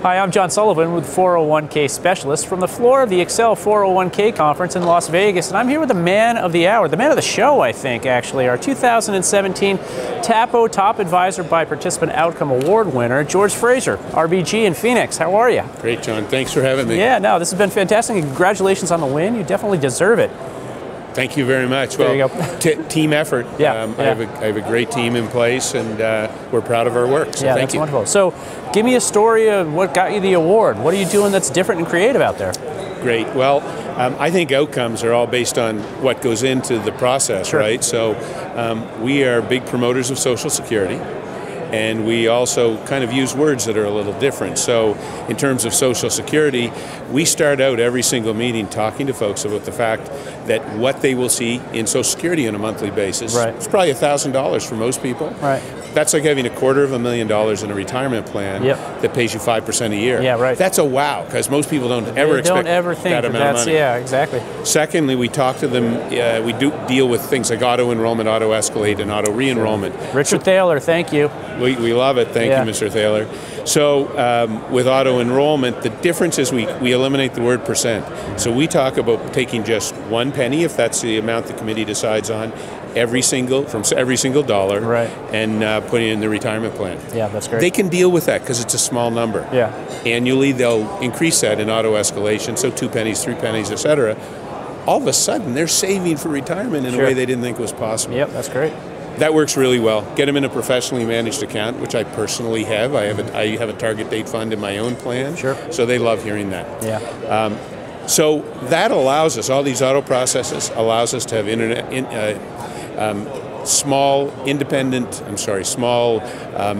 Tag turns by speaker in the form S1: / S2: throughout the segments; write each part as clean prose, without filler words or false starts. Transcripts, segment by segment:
S1: Hi, I'm John Sullivan with 401k Specialist from the floor of the Excel 401k Conference in Las Vegas, and I'm here with the man of the hour, the man of the show, I think, actually, our 2017 TAPO Top Advisor by Participant Outcome Award winner, George Fraser, RBG in Phoenix. How are you?
S2: Great, John. Thanks for having me.
S1: Yeah, no, this has been fantastic, and congratulations on the win. You definitely deserve it.
S2: Thank you very much.
S1: There you go.
S2: Team effort.
S1: Yeah,
S2: I have a great team in place, and we're proud of our work. So
S1: yeah,
S2: thank
S1: that's
S2: you.
S1: wonderful. So, give me a story of what got you the award. What are you doing that's different and creative out there?
S2: Great. Well, I think outcomes are all based on what goes into the process,
S1: Sure.
S2: right? So, we are big promoters of Social Security. And we also kind of use words that are a little different. So in terms of Social Security, we start out every single meeting talking to folks about the fact that what they will see in Social Security on a monthly basis,
S1: right.
S2: It's probably $1,000 for most people.
S1: Right.
S2: That's like having $250,000 in a retirement plan that pays you 5% a year.
S1: Yeah, right.
S2: That's a wow, because most people don't ever expect that amount of money.
S1: Yeah, exactly.
S2: Secondly, we talk to them, we do deal with things like auto-enrollment, auto-escalate, and auto-re-enrollment.
S1: Richard Thaler, thank you.
S2: We love it. Thank you, Mr. Thaler. So with auto-enrollment, the difference is we eliminate the word percent. So we talk about taking just 1 penny, if that's the amount the committee decides on, from every single dollar,
S1: right.
S2: and putting it in the retirement plan.
S1: Yeah, that's great.
S2: They can deal with that because it's a small number.
S1: Yeah.
S2: Annually, they'll increase that in auto-escalation, so 2 pennies, 3 pennies, etc. All of a sudden, they're saving for retirement in a way they didn't think was possible.
S1: Yep, that's great.
S2: That works really well. Get them in a professionally managed account, which I personally have. I have a target date fund in my own plan.
S1: Sure.
S2: So they love hearing that.
S1: Yeah.
S2: So that allows us, all these auto processes allows us to have small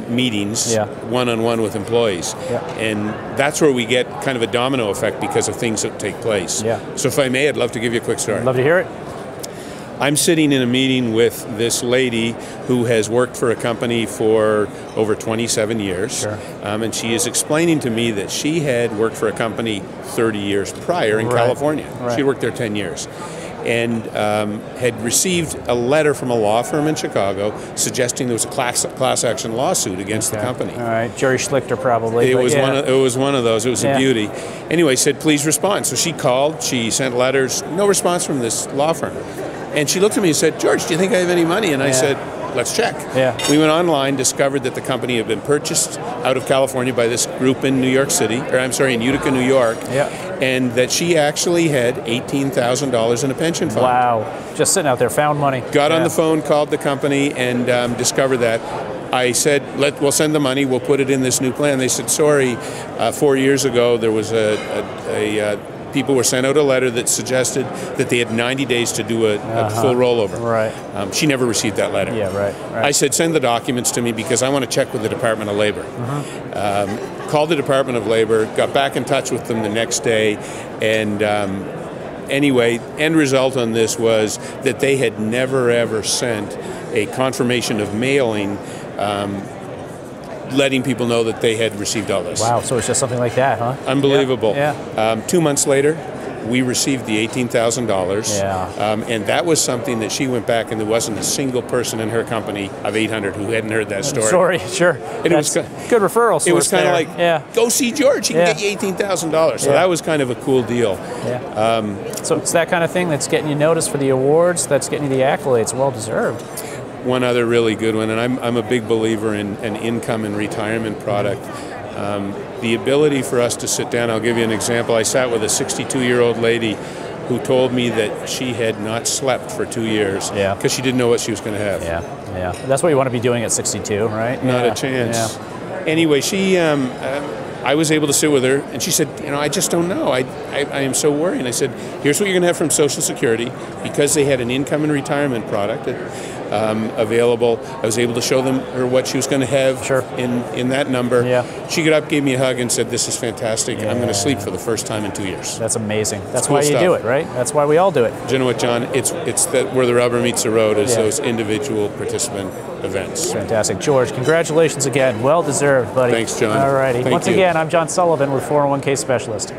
S2: meetings, one-on-one with employees.
S1: Yeah.
S2: And that's where we get kind of a domino effect because of things that take place.
S1: Yeah.
S2: So if I may, I'd love to give you a quick story.
S1: Love to hear it.
S2: I'm sitting in a meeting with this lady who has worked for a company for over 27 years.
S1: Sure.
S2: And she is explaining to me that she had worked for a company 30 years prior in California.
S1: Right.
S2: She worked there 10 years. And had received a letter from a law firm in Chicago suggesting there was a class action lawsuit against the company.
S1: All right, Jerry Schlichter probably.
S2: It was one of those. It was a beauty. Anyway, said please respond. So she called. She sent letters. No response from this law firm. And she looked at me and said, "George, do you think I have any money?" And I said, "Let's check."
S1: Yeah.
S2: We went online, discovered that the company had been purchased out of California by this group in New York City, in Utica, New York.
S1: Yeah.
S2: And that she actually had $18,000 in a pension fund.
S1: Wow. Just sitting out there, found money.
S2: Got on the phone, called the company, and discovered that. I said, we'll send the money, we'll put it in this new plan. They said, sorry, 4 years ago there was people were sent out a letter that suggested that they had 90 days to do a full rollover.
S1: Right.
S2: She never received that letter.
S1: Yeah, right.
S2: I said, send the documents to me because I want to check with the Department of Labor. Called the Department of Labor, got back in touch with them the next day, and anyway, end result on this was that they had never ever sent a confirmation of mailing letting people know that they had received all this.
S1: Wow, so it's just something like that, huh?
S2: Unbelievable.
S1: Yeah.
S2: 2 months later, we received the $18,000.
S1: Yeah.
S2: And that was something that she went back, and there wasn't a single person in her company of 800 who hadn't heard that story.
S1: Sure.
S2: And it was
S1: good referral source.
S2: It was kind of like, go see George, he can get you $18,000. So that was kind of a cool deal.
S1: Yeah. So it's that kind of thing that's getting you noticed for the awards, that's getting you the accolades, well deserved.
S2: One other really good one, and I'm a big believer in an income and retirement product. The ability for us to sit down, I'll give you an example. I sat with a 62-year-old lady who told me that she had not slept for 2 years because she didn't know what she was going to have.
S1: Yeah. That's what you want to be doing at 62, right?
S2: Not a chance. Yeah. Anyway, I was able to sit with her, and she said, I just don't know. I am so worried. And I said, here's what you're going to have from Social Security. Because they had an income and retirement product available, I was able to show her what she was going to have in that number. Yeah. She got up, gave me a hug, and said, this is fantastic. I'm going to sleep for the first time in 2 years.
S1: That's amazing. That's why you do it, right? That's why we all do it.
S2: Do you know what, John? It's where the rubber meets the road is those individual participant events.
S1: Fantastic. George, congratulations again. Well deserved, buddy.
S2: Thanks, John.
S1: All righty.
S2: Once
S1: again, I'm John Sullivan with 401k Specialist.